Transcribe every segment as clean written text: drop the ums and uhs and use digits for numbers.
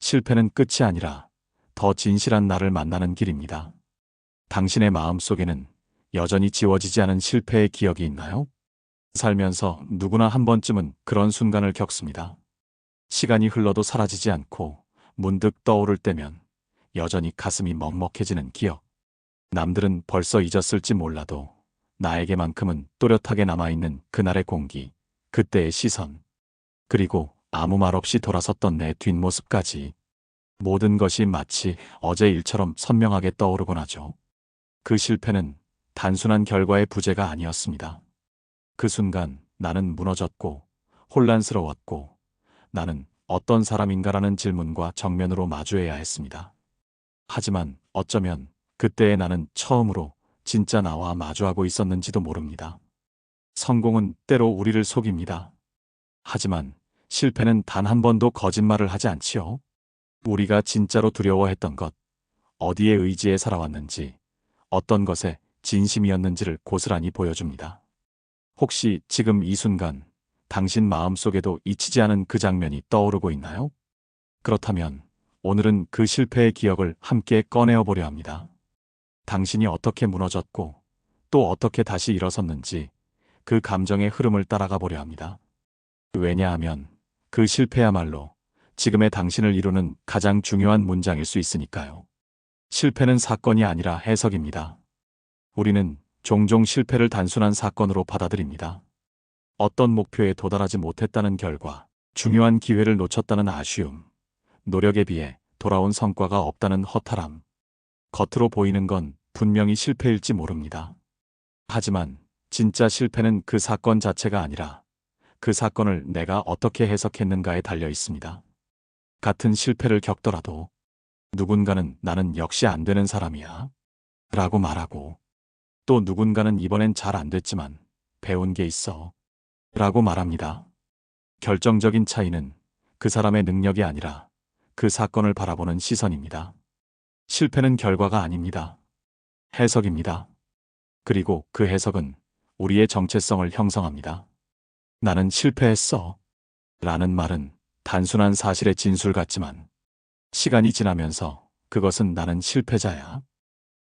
실패는 끝이 아니라 더 진실한 나를 만나는 길입니다. 당신의 마음속에는 여전히 지워지지 않은 실패의 기억이 있나요? 살면서 누구나 한 번쯤은 그런 순간을 겪습니다. 시간이 흘러도 사라지지 않고 문득 떠오를 때면 여전히 가슴이 먹먹해지는 기억. 남들은 벌써 잊었을지 몰라도 나에게만큼은 또렷하게 남아있는 그날의 공기, 그때의 시선, 그리고 아무 말 없이 돌아섰던 내 뒷모습까지. 모든 것이 마치 어제 일처럼 선명하게 떠오르곤 하죠. 그 실패는 단순한 결과의 부재가 아니었습니다. 그 순간 나는 무너졌고 혼란스러웠고 나는 어떤 사람인가라는 질문과 정면으로 마주해야 했습니다. 하지만 어쩌면 그때의 나는 처음으로 진짜 나와 마주하고 있었는지도 모릅니다. 성공은 때로 우리를 속입니다. 하지만 실패는 단 한 번도 거짓말을 하지 않지요. 우리가 진짜로 두려워했던 것, 어디에 의지해 살아왔는지, 어떤 것에 진심이었는지를 고스란히 보여줍니다. 혹시 지금 이 순간 당신 마음속에도 잊히지 않은 그 장면이 떠오르고 있나요? 그렇다면 오늘은 그 실패의 기억을 함께 꺼내어 보려 합니다. 당신이 어떻게 무너졌고 또 어떻게 다시 일어섰는지 그 감정의 흐름을 따라가 보려 합니다. 왜냐하면 그 실패야말로 지금의 당신을 이루는 가장 중요한 문장일 수 있으니까요. 실패는 사건이 아니라 해석입니다. 우리는 종종 실패를 단순한 사건으로 받아들입니다. 어떤 목표에 도달하지 못했다는 결과, 중요한 기회를 놓쳤다는 아쉬움, 노력에 비해 돌아온 성과가 없다는 허탈함. 겉으로 보이는 건 분명히 실패일지 모릅니다. 하지만 진짜 실패는 그 사건 자체가 아니라 그 사건을 내가 어떻게 해석했는가에 달려 있습니다. 같은 실패를 겪더라도 누군가는 나는 역시 안 되는 사람이야 라고 말하고, 또 누군가는 이번엔 잘 안 됐지만 배운 게 있어 라고 말합니다. 결정적인 차이는 그 사람의 능력이 아니라 그 사건을 바라보는 시선입니다. 실패는 결과가 아닙니다. 해석입니다. 그리고 그 해석은 우리의 정체성을 형성합니다. 나는 실패했어 라는 말은 단순한 사실의 진술 같지만 시간이 지나면서 그것은 나는 실패자야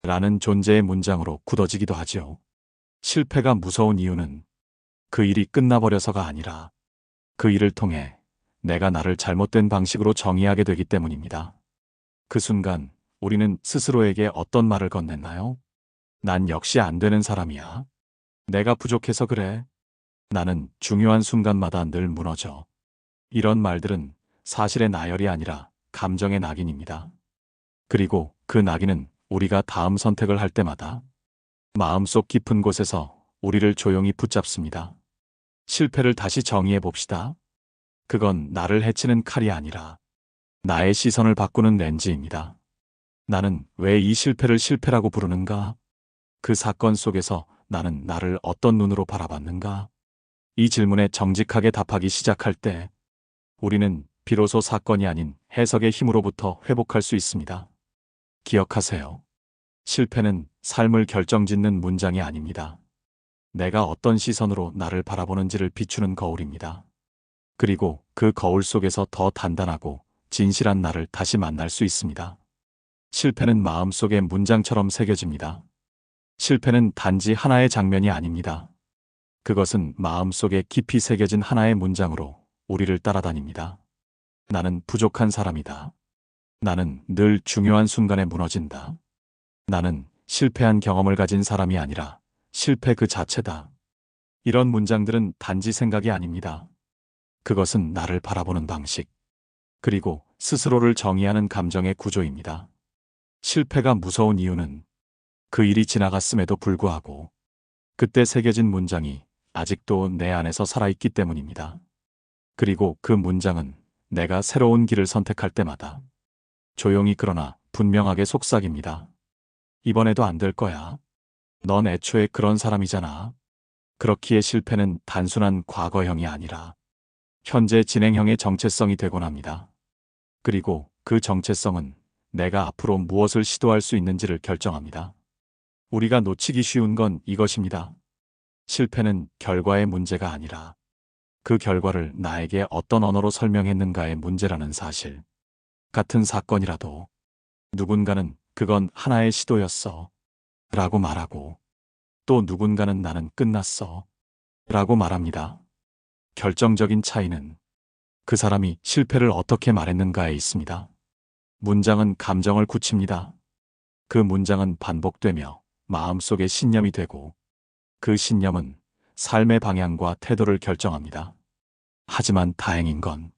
라는 존재의 문장으로 굳어지기도 하죠. 실패가 무서운 이유는 그 일이 끝나버려서가 아니라 그 일을 통해 내가 나를 잘못된 방식으로 정의하게 되기 때문입니다. 그 순간 우리는 스스로에게 어떤 말을 건넸나요? 난 역시 안 되는 사람이야. 내가 부족해서 그래. 나는 중요한 순간마다 늘 무너져. 이런 말들은 사실의 나열이 아니라 감정의 낙인입니다. 그리고 그 낙인은 우리가 다음 선택을 할 때마다 마음속 깊은 곳에서 우리를 조용히 붙잡습니다. 실패를 다시 정의해 봅시다. 그건 나를 해치는 칼이 아니라 나의 시선을 바꾸는 렌즈입니다. 나는 왜 이 실패를 실패라고 부르는가? 그 사건 속에서 나는 나를 어떤 눈으로 바라봤는가? 이 질문에 정직하게 답하기 시작할 때 우리는 비로소 사건이 아닌 해석의 힘으로부터 회복할 수 있습니다. 기억하세요. 실패는 삶을 결정짓는 문장이 아닙니다. 내가 어떤 시선으로 나를 바라보는지를 비추는 거울입니다. 그리고 그 거울 속에서 더 단단하고 진실한 나를 다시 만날 수 있습니다. 실패는 마음속의 문장처럼 새겨집니다. 실패는 단지 하나의 장면이 아닙니다. 그것은 마음속에 깊이 새겨진 하나의 문장으로 우리를 따라다닙니다. 나는 부족한 사람이다. 나는 늘 중요한 순간에 무너진다. 나는 실패한 경험을 가진 사람이 아니라 실패 그 자체다. 이런 문장들은 단지 생각이 아닙니다. 그것은 나를 바라보는 방식, 그리고 스스로를 정의하는 감정의 구조입니다. 실패가 무서운 이유는 그 일이 지나갔음에도 불구하고 그때 새겨진 문장이 아직도 내 안에서 살아있기 때문입니다. 그리고 그 문장은 내가 새로운 길을 선택할 때마다 조용히 그러나 분명하게 속삭입니다. 이번에도 안 될 거야. 넌 애초에 그런 사람이잖아. 그렇기에 실패는 단순한 과거형이 아니라 현재 진행형의 정체성이 되곤 합니다. 그리고 그 정체성은 내가 앞으로 무엇을 시도할 수 있는지를 결정합니다. 우리가 놓치기 쉬운 건 이것입니다. 실패는 결과의 문제가 아니라 그 결과를 나에게 어떤 언어로 설명했는가의 문제라는 사실. 같은 사건이라도 누군가는 그건 하나의 시도였어 라고 말하고, 또 누군가는 나는 끝났어 라고 말합니다. 결정적인 차이는 그 사람이 실패를 어떻게 말했는가에 있습니다. 문장은 감정을 굳힙니다. 그 문장은 반복되며 마음속에 신념이 되고, 그 신념은 삶의 방향과 태도를 결정합니다. 하지만 다행인 건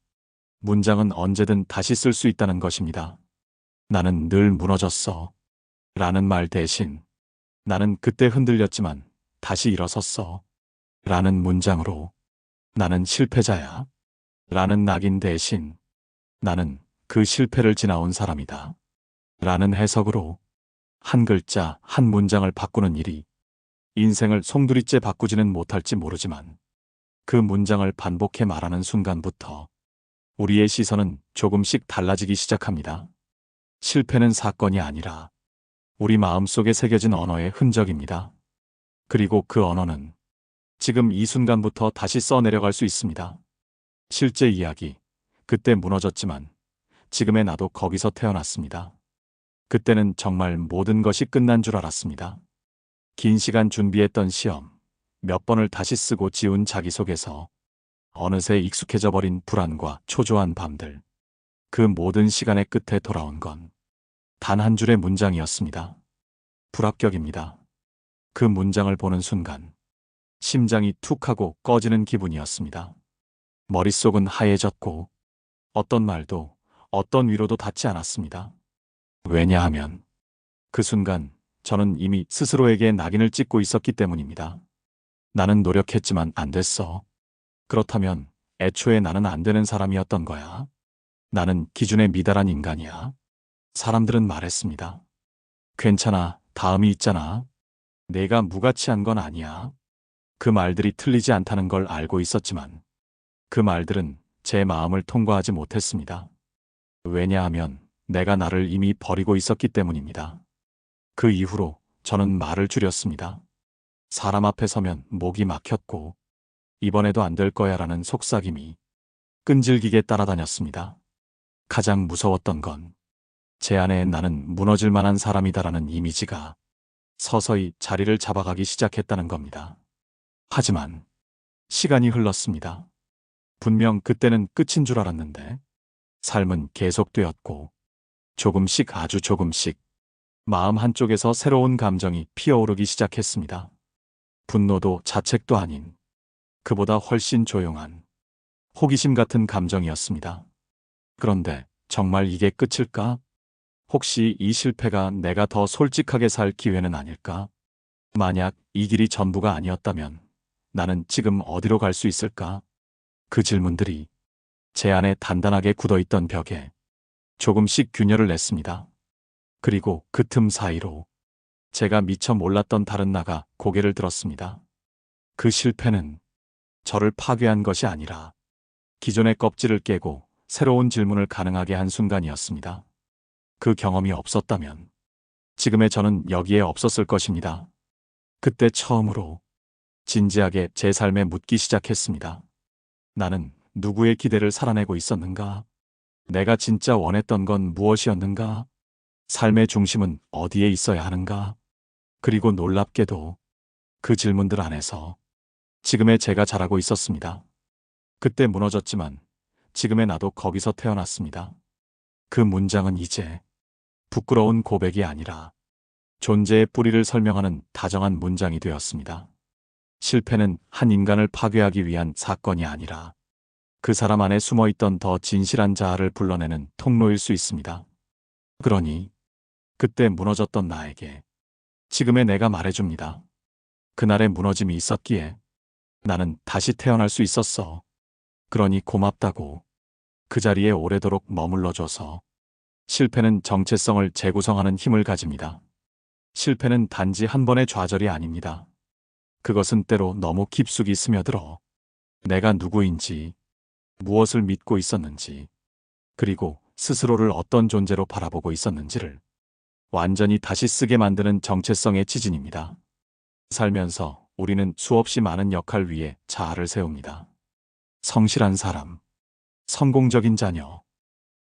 문장은 언제든 다시 쓸 수 있다는 것입니다. 나는 늘 무너졌어 라는 말 대신 나는 그때 흔들렸지만 다시 일어섰어 라는 문장으로, 나는 실패자야 라는 낙인 대신 나는 그 실패를 지나온 사람이다 라는 해석으로 한 글자 한 문장을 바꾸는 일이 인생을 송두리째 바꾸지는 못할지 모르지만, 그 문장을 반복해 말하는 순간부터 우리의 시선은 조금씩 달라지기 시작합니다. 실패는 사건이 아니라 우리 마음속에 새겨진 언어의 흔적입니다. 그리고 그 언어는 지금 이 순간부터 다시 써내려갈 수 있습니다. 실제 이야기, 그때 무너졌지만 지금의 나도 거기서 태어났습니다. 그때는 정말 모든 것이 끝난 줄 알았습니다. 긴 시간 준비했던 시험, 몇 번을 다시 쓰고 지운 자기소개서, 어느새 익숙해져 버린 불안과 초조한 밤들, 그 모든 시간의 끝에 돌아온 건 단 한 줄의 문장이었습니다. 불합격입니다. 그 문장을 보는 순간 심장이 툭 하고 꺼지는 기분이었습니다. 머릿속은 하얘졌고 어떤 말도 어떤 위로도 닿지 않았습니다. 왜냐하면 그 순간 저는 이미 스스로에게 낙인을 찍고 있었기 때문입니다. 나는 노력했지만 안 됐어. 그렇다면 애초에 나는 안 되는 사람이었던 거야. 나는 기준에 미달한 인간이야. 사람들은 말했습니다. 괜찮아, 다음이 있잖아. 내가 무가치한 건 아니야. 그 말들이 틀리지 않다는 걸 알고 있었지만 그 말들은 제 마음을 통과하지 못했습니다. 왜냐하면 내가 나를 이미 버리고 있었기 때문입니다. 그 이후로 저는 말을 줄였습니다. 사람 앞에 서면 목이 막혔고 이번에도 안 될 거야 라는 속삭임이 끈질기게 따라다녔습니다. 가장 무서웠던 건 제 안에 나는 무너질 만한 사람이다라는 이미지가 서서히 자리를 잡아가기 시작했다는 겁니다. 하지만 시간이 흘렀습니다. 분명 그때는 끝인 줄 알았는데 삶은 계속되었고 조금씩, 아주 조금씩 마음 한쪽에서 새로운 감정이 피어오르기 시작했습니다. 분노도 자책도 아닌 그보다 훨씬 조용한 호기심 같은 감정이었습니다. 그런데 정말 이게 끝일까? 혹시 이 실패가 내가 더 솔직하게 살 기회는 아닐까? 만약 이 길이 전부가 아니었다면 나는 지금 어디로 갈 수 있을까? 그 질문들이 제 안에 단단하게 굳어있던 벽에 조금씩 균열을 냈습니다. 그리고 그 틈 사이로 제가 미처 몰랐던 다른 나가 고개를 들었습니다. 그 실패는 저를 파괴한 것이 아니라 기존의 껍질을 깨고 새로운 질문을 가능하게 한 순간이었습니다. 그 경험이 없었다면 지금의 저는 여기에 없었을 것입니다. 그때 처음으로 진지하게 제 삶에 묻기 시작했습니다. 나는 누구의 기대를 살아내고 있었는가? 내가 진짜 원했던 건 무엇이었는가? 삶의 중심은 어디에 있어야 하는가? 그리고 놀랍게도 그 질문들 안에서 지금의 제가 자라고 있었습니다. 그때 무너졌지만 지금의 나도 거기서 태어났습니다. 그 문장은 이제 부끄러운 고백이 아니라 존재의 뿌리를 설명하는 다정한 문장이 되었습니다. 실패는 한 인간을 파괴하기 위한 사건이 아니라 그 사람 안에 숨어있던 더 진실한 자아를 불러내는 통로일 수 있습니다. 그러니 그때 무너졌던 나에게 지금의 내가 말해줍니다. 그날의 무너짐이 있었기에 나는 다시 태어날 수 있었어. 그러니 고맙다고. 그 자리에 오래도록 머물러줘서. 실패는 정체성을 재구성하는 힘을 가집니다. 실패는 단지 한 번의 좌절이 아닙니다. 그것은 때로 너무 깊숙이 스며들어 내가 누구인지, 무엇을 믿고 있었는지, 그리고 스스로를 어떤 존재로 바라보고 있었는지를 완전히 다시 쓰게 만드는 정체성의 지진입니다. 살면서 우리는 수없이 많은 역할 위에 자아를 세웁니다. 성실한 사람, 성공적인 자녀,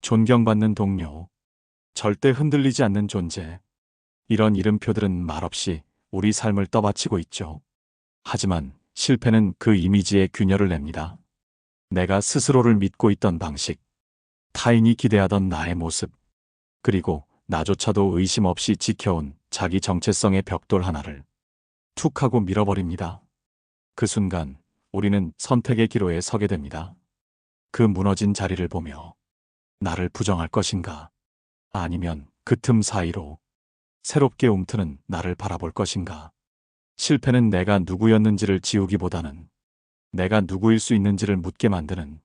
존경받는 동료, 절대 흔들리지 않는 존재. 이런 이름표들은 말없이 우리 삶을 떠받치고 있죠. 하지만 실패는 그 이미지에 균열을 냅니다. 내가 스스로를 믿고 있던 방식, 타인이 기대하던 나의 모습, 그리고 나조차도 의심 없이 지켜온 자기 정체성의 벽돌 하나를 툭 하고 밀어버립니다. 그 순간 우리는 선택의 기로에 서게 됩니다. 그 무너진 자리를 보며 나를 부정할 것인가? 아니면 그 틈 사이로 새롭게 움트는 나를 바라볼 것인가? 실패는 내가 누구였는지를 지우기보다는 내가 누구일 수 있는지를 묻게 만드는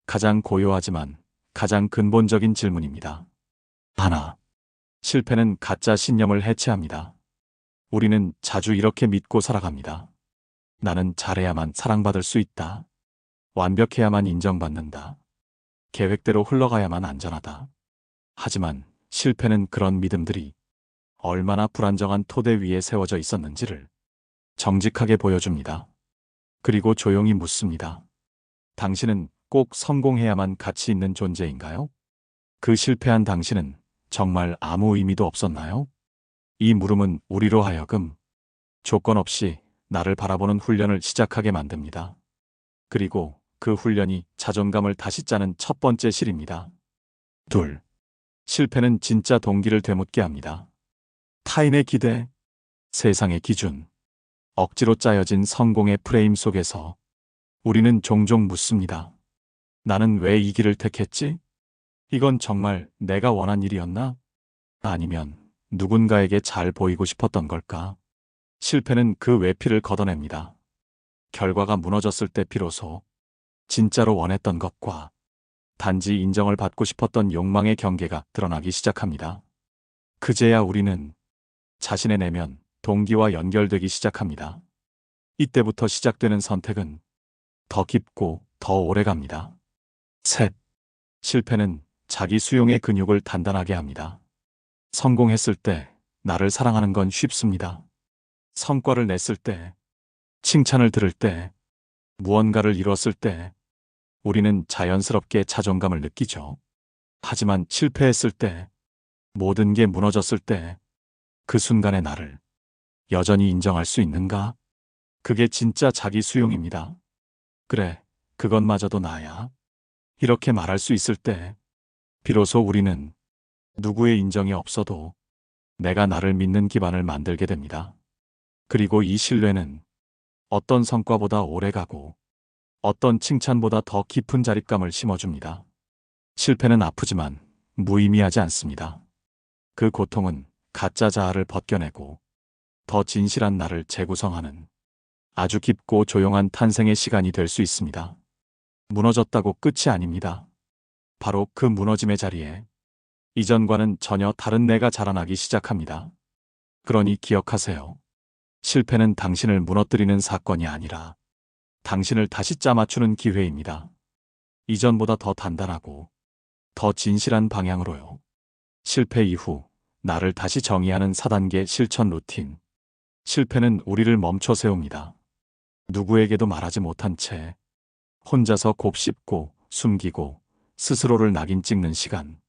가장 고요하지만 가장 근본적인 질문입니다. 하나, 실패는 가짜 신념을 해체합니다. 우리는 자주 이렇게 믿고 살아갑니다. 나는 잘해야만 사랑받을 수 있다. 완벽해야만 인정받는다. 계획대로 흘러가야만 안전하다. 하지만 실패는 그런 믿음들이 얼마나 불안정한 토대 위에 세워져 있었는지를 정직하게 보여줍니다. 그리고 조용히 묻습니다. 당신은 꼭 성공해야만 가치 있는 존재인가요? 그 실패한 당신은 정말 아무 의미도 없었나요? 이 물음은 우리로 하여금 조건 없이 나를 바라보는 훈련을 시작하게 만듭니다. 그리고 그 훈련이 자존감을 다시 짜는 첫 번째 실입니다. 둘, 실패는 진짜 동기를 되묻게 합니다. 타인의 기대, 세상의 기준, 억지로 짜여진 성공의 프레임 속에서 우리는 종종 묻습니다. 나는 왜 이 길을 택했지? 이건 정말 내가 원한 일이었나? 아니면 누군가에게 잘 보이고 싶었던 걸까? 실패는 그 외피를 걷어냅니다. 결과가 무너졌을 때 비로소 진짜로 원했던 것과 단지 인정을 받고 싶었던 욕망의 경계가 드러나기 시작합니다. 그제야 우리는 자신의 내면, 동기와 연결되기 시작합니다. 이때부터 시작되는 선택은 더 깊고 더 오래 갑니다. 셋, 실패는 자기 수용의 근육을 단단하게 합니다. 성공했을 때 나를 사랑하는 건 쉽습니다. 성과를 냈을 때, 칭찬을 들을 때, 무언가를 이뤘을 때 우리는 자연스럽게 자존감을 느끼죠. 하지만 실패했을 때, 모든 게 무너졌을 때, 그 순간의 나를 여전히 인정할 수 있는가? 그게 진짜 자기 수용입니다. 그래, 그것마저도 나야. 이렇게 말할 수 있을 때, 비로소 우리는 누구의 인정이 없어도 내가 나를 믿는 기반을 만들게 됩니다. 그리고 이 신뢰는 어떤 성과보다 오래가고 어떤 칭찬보다 더 깊은 자립감을 심어줍니다. 실패는 아프지만 무의미하지 않습니다. 그 고통은 가짜 자아를 벗겨내고 더 진실한 나를 재구성하는 아주 깊고 조용한 탄생의 시간이 될 수 있습니다. 무너졌다고 끝이 아닙니다. 바로 그 무너짐의 자리에 이전과는 전혀 다른 내가 자라나기 시작합니다. 그러니 기억하세요. 실패는 당신을 무너뜨리는 사건이 아니라 당신을 다시 짜맞추는 기회입니다. 이전보다 더 단단하고 더 진실한 방향으로요. 실패 이후 나를 다시 정의하는 4단계 실천 루틴. 실패는 우리를 멈춰 세웁니다. 누구에게도 말하지 못한 채 혼자서 곱씹고 숨기고 스스로를 낙인 찍는 시간.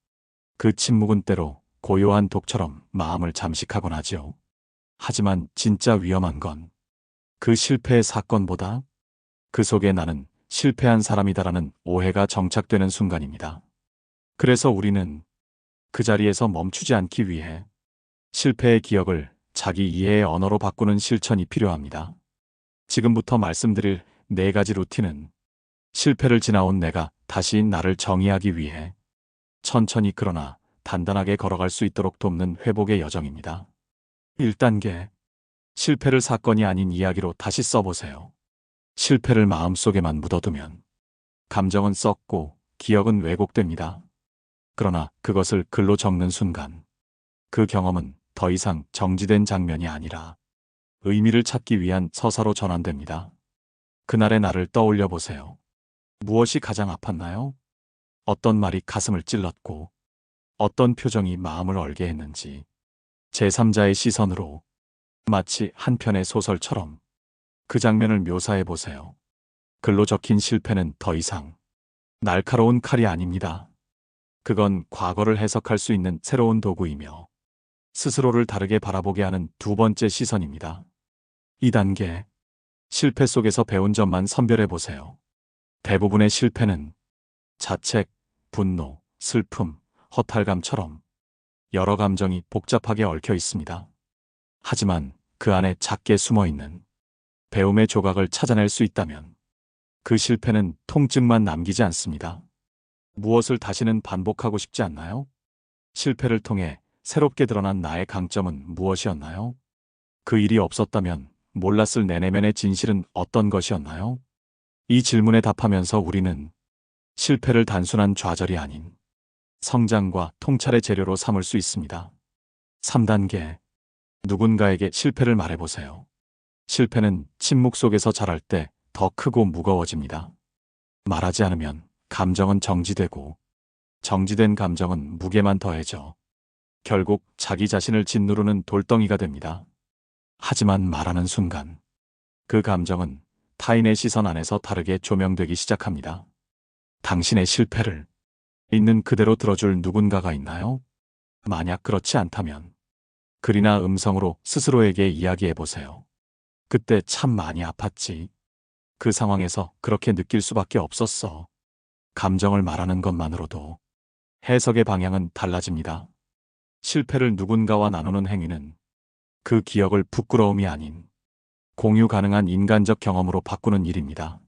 그 침묵은 때로 고요한 독처럼 마음을 잠식하곤 하지요. 하지만 진짜 위험한 건 그 실패의 사건보다 그 속에 나는 실패한 사람이다라는 오해가 정착되는 순간입니다. 그래서 우리는 그 자리에서 멈추지 않기 위해 실패의 기억을 자기 이해의 언어로 바꾸는 실천이 필요합니다. 지금부터 말씀드릴 4가지 루틴은 실패를 지나온 내가 다시 나를 정의하기 위해 천천히 그러나 단단하게 걸어갈 수 있도록 돕는 회복의 여정입니다. 1단계. 실패를 사건이 아닌 이야기로 다시 써보세요. 실패를 마음속에만 묻어두면 감정은 썩고 기억은 왜곡됩니다. 그러나 그것을 글로 적는 순간 그 경험은 더 이상 정지된 장면이 아니라 의미를 찾기 위한 서사로 전환됩니다. 그날의 나를 떠올려 보세요. 무엇이 가장 아팠나요? 어떤 말이 가슴을 찔렀고 어떤 표정이 마음을 얼게 했는지 제3자의 시선으로 마치 한 편의 소설처럼 그 장면을 묘사해 보세요. 글로 적힌 실패는 더 이상 날카로운 칼이 아닙니다. 그건 과거를 해석할 수 있는 새로운 도구이며 스스로를 다르게 바라보게 하는 두 번째 시선입니다. 2단계. 실패 속에서 배운 점만 선별해 보세요. 대부분의 실패는 자책, 분노, 슬픔, 허탈감처럼 여러 감정이 복잡하게 얽혀 있습니다. 하지만 그 안에 작게 숨어 있는 배움의 조각을 찾아낼 수 있다면 그 실패는 통증만 남기지 않습니다. 무엇을 다시는 반복하고 싶지 않나요? 실패를 통해 새롭게 드러난 나의 강점은 무엇이었나요? 그 일이 없었다면 몰랐을 내 내면의 진실은 어떤 것이었나요? 이 질문에 답하면서 우리는 실패를 단순한 좌절이 아닌 성장과 통찰의 재료로 삼을 수 있습니다. 3단계. 누군가에게 실패를 말해보세요. 실패는 침묵 속에서 자랄 때 더 크고 무거워집니다. 말하지 않으면 감정은 정지되고 정지된 감정은 무게만 더해져 결국 자기 자신을 짓누르는 돌덩이가 됩니다. 하지만 말하는 순간 그 감정은 타인의 시선 안에서 다르게 조명되기 시작합니다. 당신의 실패를 있는 그대로 들어줄 누군가가 있나요? 만약 그렇지 않다면 글이나 음성으로 스스로에게 이야기해보세요. 그때 참 많이 아팠지. 그 상황에서 그렇게 느낄 수밖에 없었어. 감정을 말하는 것만으로도 해석의 방향은 달라집니다. 실패를 누군가와 나누는 행위는 그 기억을 부끄러움이 아닌 공유 가능한 인간적 경험으로 바꾸는 일입니다.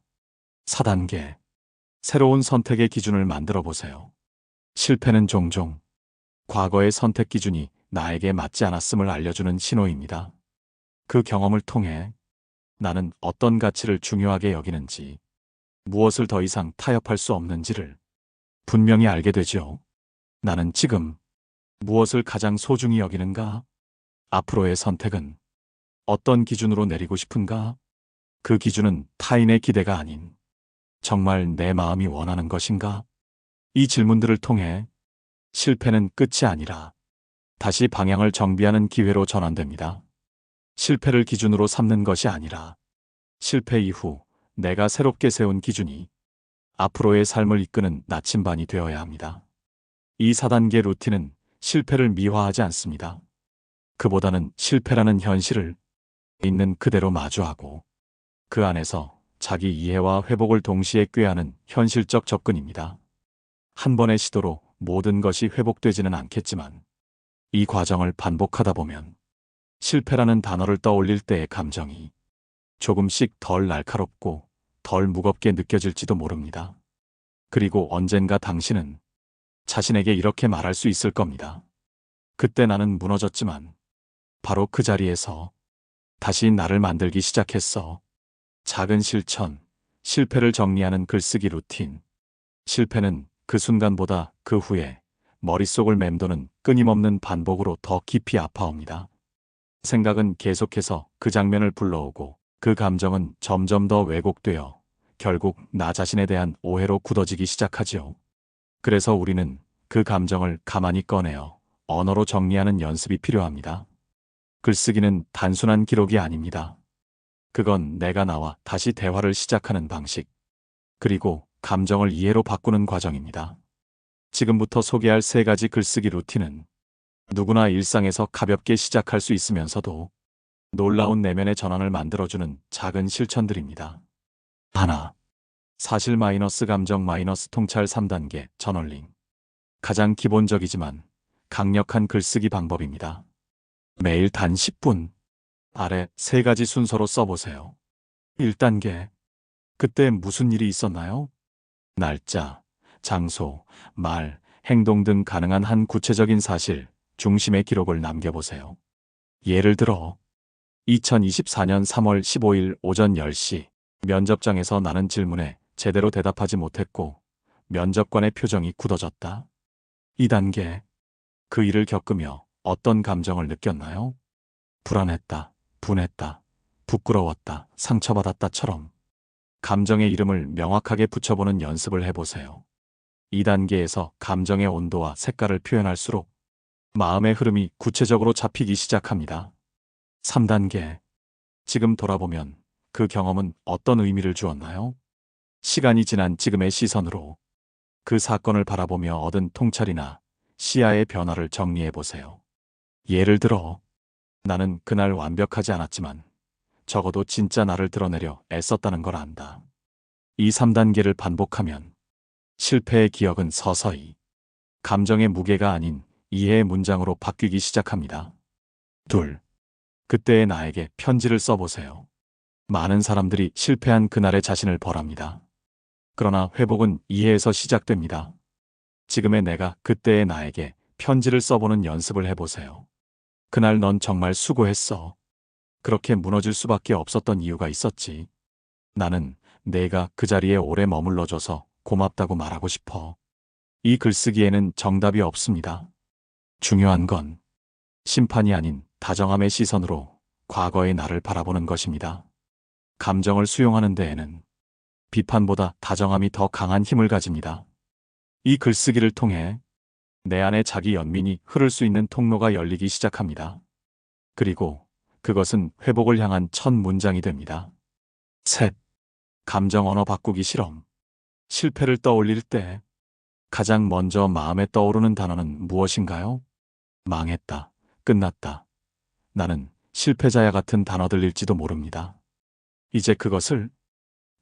4단계. 새로운 선택의 기준을 만들어 보세요. 실패는 종종 과거의 선택 기준이 나에게 맞지 않았음을 알려주는 신호입니다. 그 경험을 통해 나는 어떤 가치를 중요하게 여기는지, 무엇을 더 이상 타협할 수 없는지를 분명히 알게 되죠. 나는 지금 무엇을 가장 소중히 여기는가? 앞으로의 선택은 어떤 기준으로 내리고 싶은가? 그 기준은 타인의 기대가 아닌 정말 내 마음이 원하는 것인가? 이 질문들을 통해 실패는 끝이 아니라 다시 방향을 정비하는 기회로 전환됩니다. 실패를 기준으로 삼는 것이 아니라 실패 이후 내가 새롭게 세운 기준이 앞으로의 삶을 이끄는 나침반이 되어야 합니다. 이 4단계 루틴은 실패를 미화하지 않습니다. 그보다는 실패라는 현실을 있는 그대로 마주하고 그 안에서 자기 이해와 회복을 동시에 꾀하는 현실적 접근입니다. 한 번의 시도로 모든 것이 회복되지는 않겠지만 이 과정을 반복하다 보면 실패라는 단어를 떠올릴 때의 감정이 조금씩 덜 날카롭고 덜 무겁게 느껴질지도 모릅니다. 그리고 언젠가 당신은 자신에게 이렇게 말할 수 있을 겁니다. 그때 나는 무너졌지만 바로 그 자리에서 다시 나를 만들기 시작했어. 작은 실천, 실패를 정리하는 글쓰기 루틴. 실패는 그 순간보다 그 후에 머릿속을 맴도는 끊임없는 반복으로 더 깊이 아파옵니다. 생각은 계속해서 그 장면을 불러오고 그 감정은 점점 더 왜곡되어 결국 나 자신에 대한 오해로 굳어지기 시작하지요. 그래서 우리는 그 감정을 가만히 꺼내어 언어로 정리하는 연습이 필요합니다. 글쓰기는 단순한 기록이 아닙니다. 그건 내가 나와 다시 대화를 시작하는 방식, 그리고 감정을 이해로 바꾸는 과정입니다. 지금부터 소개할 3가지 글쓰기 루틴은 누구나 일상에서 가볍게 시작할 수 있으면서도 놀라운 내면의 전환을 만들어주는 작은 실천들입니다. 하나, 사실 감정 통찰 3단계 저널링. 가장 기본적이지만 강력한 글쓰기 방법입니다. 매일 단 10분, 아래 3가지 순서로 써보세요. 1단계, 그때 무슨 일이 있었나요? 날짜, 장소, 말, 행동 등 가능한 한 구체적인 사실, 중심의 기록을 남겨보세요. 예를 들어 2024년 3월 15일 오전 10시 면접장에서 나는 질문에 제대로 대답하지 못했고 면접관의 표정이 굳어졌다. 2단계, 그 일을 겪으며 어떤 감정을 느꼈나요? 불안했다, 분했다, 부끄러웠다, 상처받았다처럼 감정의 이름을 명확하게 붙여보는 연습을 해보세요. 2단계에서 감정의 온도와 색깔을 표현할수록 마음의 흐름이 구체적으로 잡히기 시작합니다. 3단계, 지금 돌아보면 그 경험은 어떤 의미를 주었나요? 시간이 지난 지금의 시선으로 그 사건을 바라보며 얻은 통찰이나 시야의 변화를 정리해 보세요. 예를 들어, 나는 그날 완벽하지 않았지만 적어도 진짜 나를 드러내려 애썼다는 걸 안다. 이 3단계를 반복하면 실패의 기억은 서서히 감정의 무게가 아닌 이해의 문장으로 바뀌기 시작합니다. 둘, 그때의 나에게 편지를 써보세요. 많은 사람들이 실패한 그날의 자신을 벌합니다. 그러나 회복은 이해에서 시작됩니다. 지금의 내가 그때의 나에게 편지를 써보는 연습을 해보세요. 그날 넌 정말 수고했어. 그렇게 무너질 수밖에 없었던 이유가 있었지. 나는 내가 그 자리에 오래 머물러줘서 고맙다고 말하고 싶어. 이 글쓰기에는 정답이 없습니다. 중요한 건 심판이 아닌 다정함의 시선으로 과거의 나를 바라보는 것입니다. 감정을 수용하는 데에는 비판보다 다정함이 더 강한 힘을 가집니다. 이 글쓰기를 통해 내 안에 자기 연민이 흐를 수 있는 통로가 열리기 시작합니다. 그리고 그것은 회복을 향한 첫 문장이 됩니다. 셋, 감정 언어 바꾸기 실험. 실패를 떠올릴 때 가장 먼저 마음에 떠오르는 단어는 무엇인가요? 망했다, 끝났다, 나는 실패자야 같은 단어들일지도 모릅니다. 이제 그것을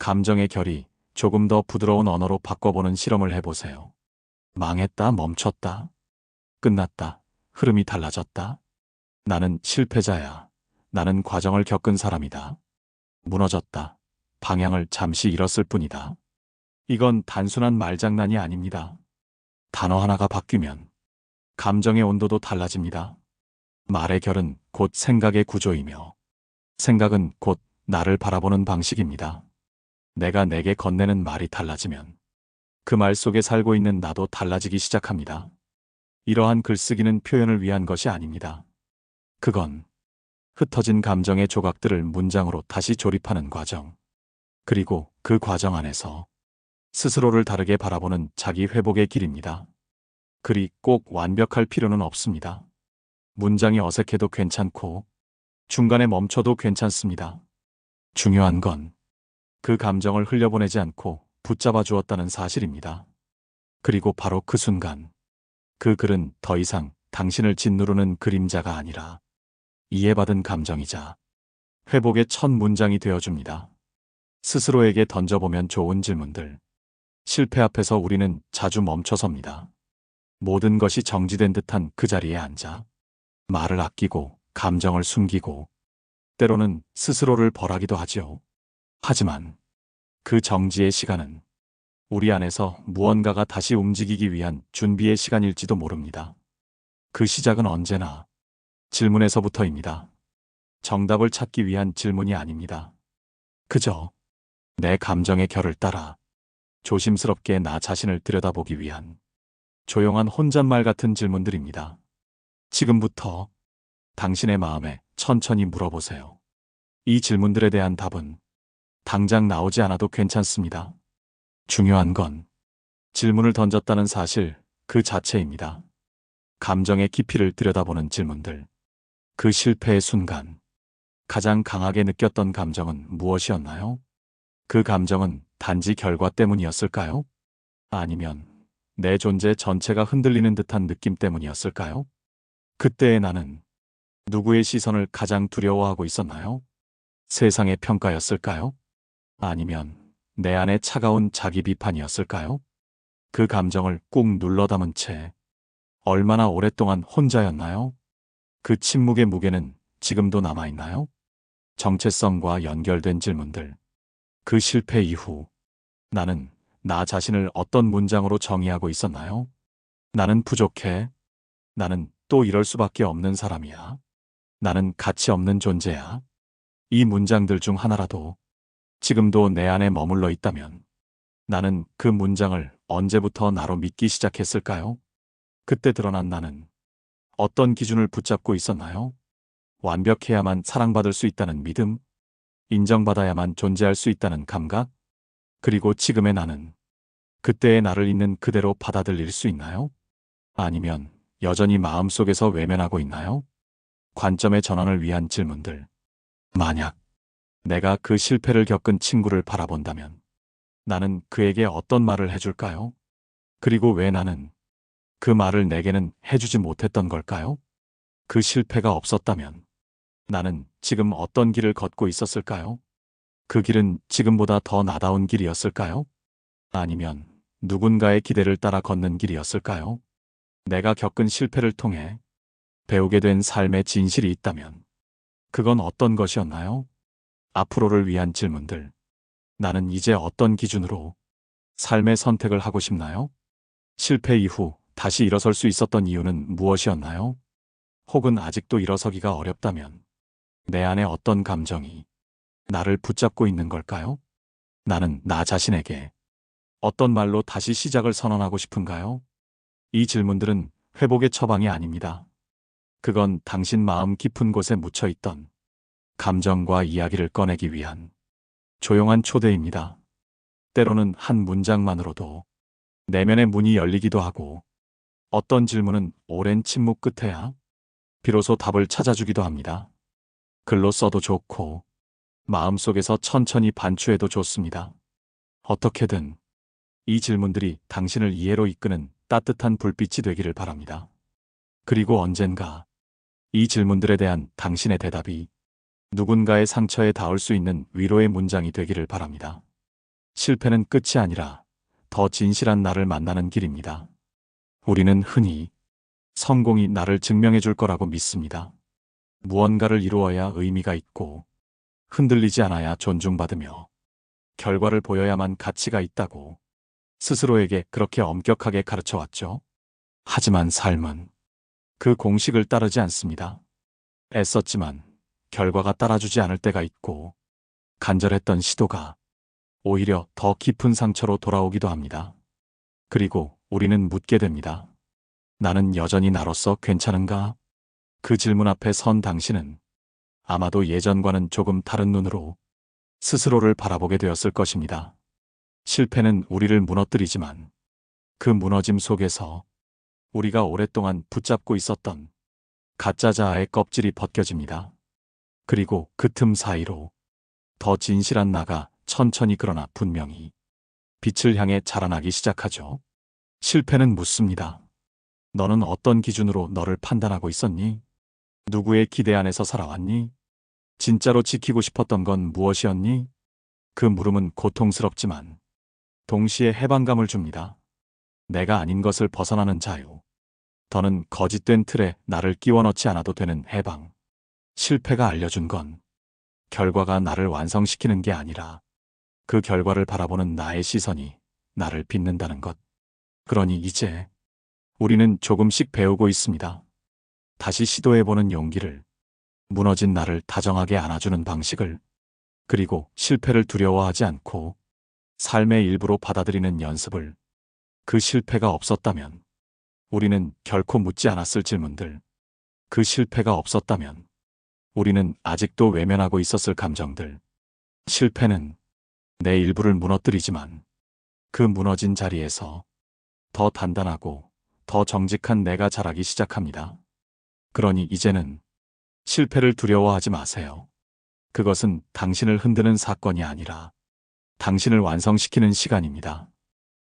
감정의 결이 조금 더 부드러운 언어로 바꿔보는 실험을 해보세요. 망했다, 멈췄다, 끝났다, 흐름이 달라졌다. 나는 실패자야. 나는 과정을 겪은 사람이다. 무너졌다. 방향을 잠시 잃었을 뿐이다. 이건 단순한 말장난이 아닙니다. 단어 하나가 바뀌면 감정의 온도도 달라집니다. 말의 결은 곧 생각의 구조이며 생각은 곧 나를 바라보는 방식입니다. 내가 내게 건네는 말이 달라지면 그 말 속에 살고 있는 나도 달라지기 시작합니다. 이러한 글쓰기는 표현을 위한 것이 아닙니다. 그건 흩어진 감정의 조각들을 문장으로 다시 조립하는 과정. 그리고 그 과정 안에서 스스로를 다르게 바라보는 자기 회복의 길입니다. 글이 꼭 완벽할 필요는 없습니다. 문장이 어색해도 괜찮고 중간에 멈춰도 괜찮습니다. 중요한 건 그 감정을 흘려보내지 않고 붙잡아 주었다는 사실입니다. 그리고 바로 그 순간 그 글은 더 이상 당신을 짓누르는 그림자가 아니라 이해받은 감정이자 회복의 첫 문장이 되어줍니다. 스스로에게 던져보면 좋은 질문들. 실패 앞에서 우리는 자주 멈춰섭니다. 모든 것이 정지된 듯한 그 자리에 앉아 말을 아끼고 감정을 숨기고 때로는 스스로를 벌하기도 하지요. 하지만 그 정지의 시간은 우리 안에서 무언가가 다시 움직이기 위한 준비의 시간일지도 모릅니다. 그 시작은 언제나 질문에서부터입니다. 정답을 찾기 위한 질문이 아닙니다. 그저 내 감정의 결을 따라 조심스럽게 나 자신을 들여다보기 위한 조용한 혼잣말 같은 질문들입니다. 지금부터 당신의 마음에 천천히 물어보세요. 이 질문들에 대한 답은 당장 나오지 않아도 괜찮습니다. 중요한 건 질문을 던졌다는 사실 그 자체입니다. 감정의 깊이를 들여다보는 질문들. 그 실패의 순간 가장 강하게 느꼈던 감정은 무엇이었나요? 그 감정은 단지 결과 때문이었을까요? 아니면 내 존재 전체가 흔들리는 듯한 느낌 때문이었을까요? 그때의 나는 누구의 시선을 가장 두려워하고 있었나요? 세상의 평가였을까요? 아니면 내 안에 차가운 자기 비판이었을까요? 그 감정을 꾹 눌러 담은 채 얼마나 오랫동안 혼자였나요? 그 침묵의 무게는 지금도 남아있나요? 정체성과 연결된 질문들. 그 실패 이후 나는 나 자신을 어떤 문장으로 정의하고 있었나요? 나는 부족해. 나는 또 이럴 수밖에 없는 사람이야. 나는 가치 없는 존재야. 이 문장들 중 하나라도 지금도 내 안에 머물러 있다면 나는 그 문장을 언제부터 나로 믿기 시작했을까요? 그때 드러난 나는 어떤 기준을 붙잡고 있었나요? 완벽해야만 사랑받을 수 있다는 믿음? 인정받아야만 존재할 수 있다는 감각? 그리고 지금의 나는 그때의 나를 있는 그대로 받아들일 수 있나요? 아니면 여전히 마음속에서 외면하고 있나요? 관점의 전환을 위한 질문들. 만약 내가 그 실패를 겪은 친구를 바라본다면 나는 그에게 어떤 말을 해줄까요? 그리고 왜 나는 그 말을 내게는 해주지 못했던 걸까요? 그 실패가 없었다면 나는 지금 어떤 길을 걷고 있었을까요? 그 길은 지금보다 더 나다운 길이었을까요? 아니면 누군가의 기대를 따라 걷는 길이었을까요? 내가 겪은 실패를 통해 배우게 된 삶의 진실이 있다면 그건 어떤 것이었나요? 앞으로를 위한 질문들. 나는 이제 어떤 기준으로 삶의 선택을 하고 싶나요? 실패 이후 다시 일어설 수 있었던 이유는 무엇이었나요? 혹은 아직도 일어서기가 어렵다면 내 안에 어떤 감정이 나를 붙잡고 있는 걸까요? 나는 나 자신에게 어떤 말로 다시 시작을 선언하고 싶은가요? 이 질문들은 회복의 처방이 아닙니다. 그건 당신 마음 깊은 곳에 묻혀 있던 감정과 이야기를 꺼내기 위한 조용한 초대입니다. 때로는 한 문장만으로도 내면의 문이 열리기도 하고 어떤 질문은 오랜 침묵 끝에야 비로소 답을 찾아주기도 합니다. 글로 써도 좋고 마음속에서 천천히 반추해도 좋습니다. 어떻게든 이 질문들이 당신을 이해로 이끄는 따뜻한 불빛이 되기를 바랍니다. 그리고 언젠가 이 질문들에 대한 당신의 대답이 누군가의 상처에 닿을 수 있는 위로의 문장이 되기를 바랍니다. 실패는 끝이 아니라 더 진실한 나를 만나는 길입니다. 우리는 흔히 성공이 나를 증명해 줄 거라고 믿습니다. 무언가를 이루어야 의미가 있고 흔들리지 않아야 존중받으며 결과를 보여야만 가치가 있다고 스스로에게 그렇게 엄격하게 가르쳐 왔죠. 하지만 삶은 그 공식을 따르지 않습니다. 애썼지만 결과가 따라주지 않을 때가 있고 간절했던 시도가 오히려 더 깊은 상처로 돌아오기도 합니다. 그리고 우리는 묻게 됩니다. 나는 여전히 나로서 괜찮은가? 그 질문 앞에 선 당신은 아마도 예전과는 조금 다른 눈으로 스스로를 바라보게 되었을 것입니다. 실패는 우리를 무너뜨리지만 그 무너짐 속에서 우리가 오랫동안 붙잡고 있었던 가짜 자아의 껍질이 벗겨집니다. 그리고 그 틈 사이로 더 진실한 나가 천천히 그러나 분명히 빛을 향해 자라나기 시작하죠. 실패는 묻습니다. 너는 어떤 기준으로 너를 판단하고 있었니? 누구의 기대 안에서 살아왔니? 진짜로 지키고 싶었던 건 무엇이었니? 그 물음은 고통스럽지만 동시에 해방감을 줍니다. 내가 아닌 것을 벗어나는 자유. 더는 거짓된 틀에 나를 끼워 넣지 않아도 되는 해방. 실패가 알려준 건 결과가 나를 완성시키는 게 아니라 그 결과를 바라보는 나의 시선이 나를 빚는다는 것. 그러니 이제 우리는 조금씩 배우고 있습니다. 다시 시도해보는 용기를, 무너진 나를 다정하게 안아주는 방식을, 그리고 실패를 두려워하지 않고 삶의 일부로 받아들이는 연습을. 그 실패가 없었다면 우리는 결코 묻지 않았을 질문들. 그 실패가 없었다면 우리는 아직도 외면하고 있었을 감정들. 실패는 내 일부를 무너뜨리지만 그 무너진 자리에서 더 단단하고 더 정직한 내가 자라기 시작합니다. 그러니 이제는 실패를 두려워하지 마세요. 그것은 당신을 흔드는 사건이 아니라 당신을 완성시키는 시간입니다.